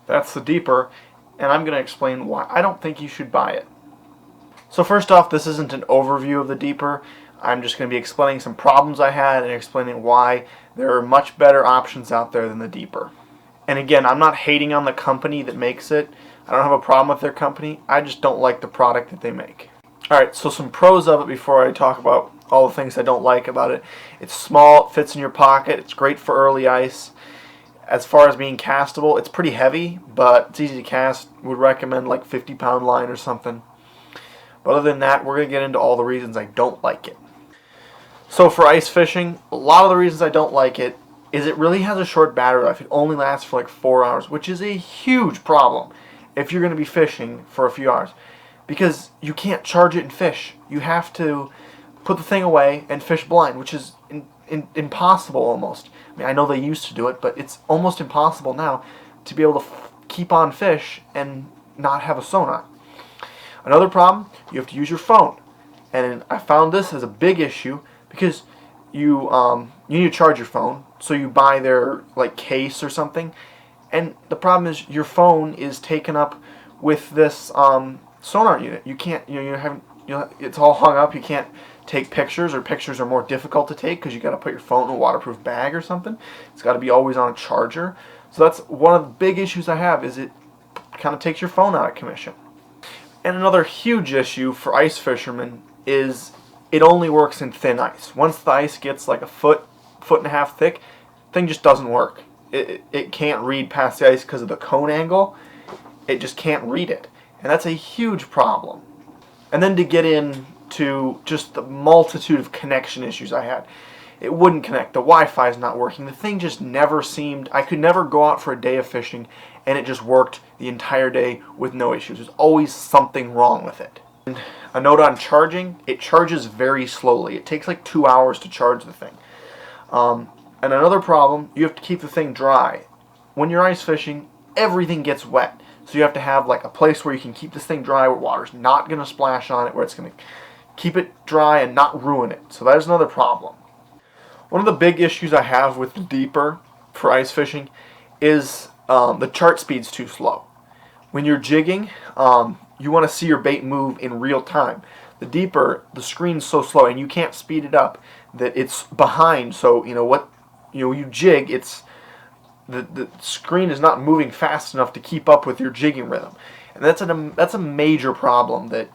That's the deeper, and I'm going to explain why I don't think you should buy it. So first off, this isn't an overview of the deeper. I'm just going to be explaining some problems I had and explaining why there are much better options out there than the deeper. And again, I'm not hating on the company that makes it. I don't have a problem with their company. I just don't like the product that they make. Alright, so some pros of it before I talk about all the things I don't like about it. It's small, it fits in your pocket, it's great for early ice. As far as being castable, it's pretty heavy, but it's easy to cast. Would recommend like 50-pound line or something. But other than that, we're going to get into all the reasons I don't like it. So for ice fishing, a lot of the reasons I don't like it is it really has a short battery life. It only lasts for like 4 hours, which is a huge problem if you're going to be fishing for a few hours. Because you can't charge it and fish. You have to put the thing away and fish blind, which is impossible almost. I mean, I know they used to do it, but it's almost impossible now to be able to keep on fish and not have a sonar. Another problem, you have to use your phone. And I found this as a big issue because you need to charge your phone, so you buy their like case or something. And the problem is your phone is taken up with this sonar unit. You can't, it's all hung up. You can't take pictures, or pictures are more difficult to take because you got to put your phone in a waterproof bag or something. It's got to be always on a charger. So that's one of the big issues I have, is it kind of takes your phone out of commission. And another huge issue for ice fishermen is it only works in thin ice. Once the ice gets like a foot and a half thick, the thing just doesn't work. It can't read past the ice because of the cone angle. It just can't read it. And that's a huge problem. And then to get into just the multitude of connection issues I had. It wouldn't connect. The Wi-Fi is not working. The thing just never seemed... I could never go out for a day of fishing and it just worked the entire day with no issues. There's always something wrong with it. And a note on charging, it charges very slowly. It takes like 2 hours to charge the thing. And another problem, you have to keep the thing dry. When you're ice fishing, everything gets wet. So you have to have like a place where you can keep this thing dry, where water's not going to splash on it, where it's going to keep it dry and not ruin it. So that is another problem. One of the big issues I have with the deeper for ice fishing is the chart speed's too slow. When you're jigging, you want to see your bait move in real time. The deeper, the screen's so slow and you can't speed it up that it's behind. So you jig, it's the screen is not moving fast enough to keep up with your jigging rhythm, and that's a major problem that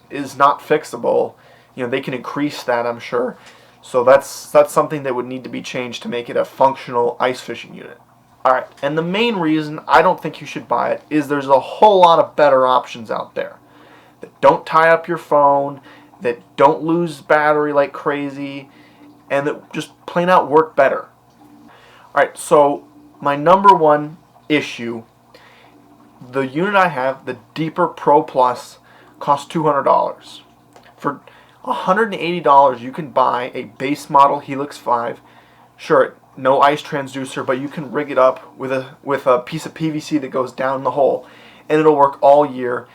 is not fixable. They can increase that, I'm sure. So that's something that would need to be changed to make it a functional ice fishing unit. Alright, and the main reason I don't think you should buy it is there's a whole lot of better options out there that don't tie up your phone, that don't lose battery like crazy, and that just plain out work better. Alright, so my number one issue, the unit I have, the Deeper Pro Plus, costs $200. For $180 you can buy a base model Heilx 5. Sure, no ice transducer, but you can rig it up with a piece of PVC that goes down the hole, and it'll work all year.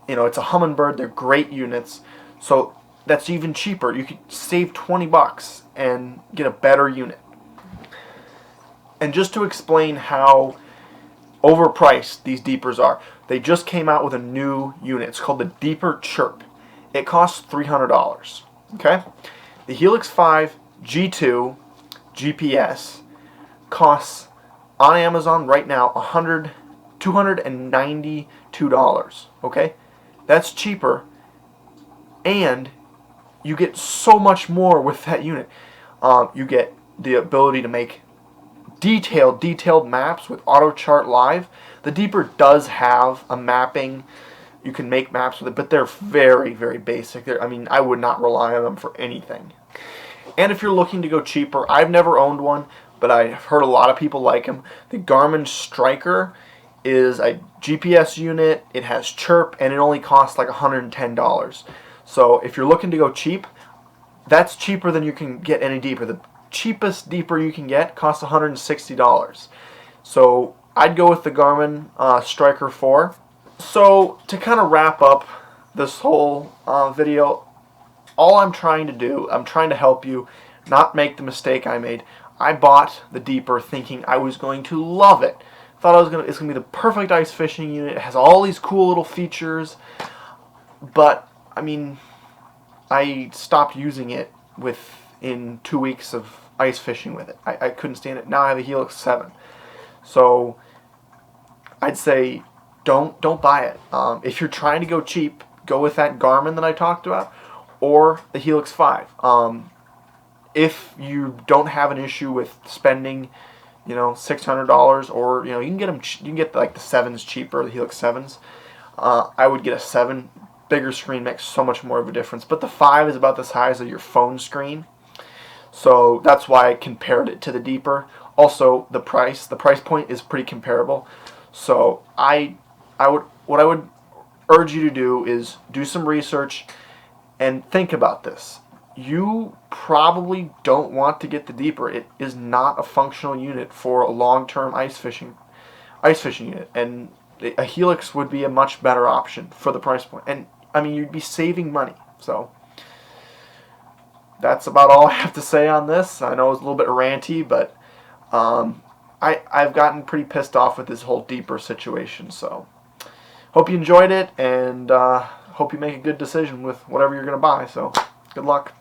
It's a Humminbird. They're great units, so that's even cheaper. You could save $20 and get a better unit. And just to explain how overpriced these deepers are, they just came out with a new unit. It's called the Deeper Chirp. It costs $300. Okay? The Heilx 5 G2 GPS costs on Amazon right now $292. Okay? That's cheaper, and you get so much more with that unit. You get the ability to make detailed maps with AutoChart Live. The Deeper does have a mapping. You can make maps with it, but they're very, very basic. I would not rely on them for anything. And if you're looking to go cheaper, I've never owned one, but I've heard a lot of people like them. The Garmin Striker is a GPS unit. It has Chirp, and it only costs like $110. So if you're looking to go cheap, that's cheaper than you can get any deeper. The cheapest deeper you can get costs $160. So I'd go with the Garmin Striker 4. So to kind of wrap up this whole video, all I'm trying to do, I'm trying to help you not make the mistake I made. I bought the Deeper thinking I was going to love it. Thought it's gonna be the perfect ice fishing unit. It has all these cool little features, but I mean, I stopped using it within 2 weeks of ice fishing with it. I couldn't stand it. Now I have a Heilx 7, so I'd say don't buy it. If you're trying to go cheap, go with that Garmin that I talked about, or the Heilx 5. If you don't have an issue with spending, $600, or you can get them. You can get like the 7s cheaper, the Heilx 7s. I would get a 7. Bigger screen makes so much more of a difference. But the 5 is about the size of your phone screen, so that's why I compared it to the deeper. Also, the price point is pretty comparable. So what I would urge you to do is do some research and think about this. You probably don't want to get the deeper. It is not a functional unit for a long-term ice fishing unit, and a Heilx would be a much better option for the price point. And I mean, you'd be saving money. So that's about all I have to say on this. I know it's a little bit ranty, but I've gotten pretty pissed off with this whole deeper situation. So hope you enjoyed it, and hope you make a good decision with whatever you're going to buy. So good luck.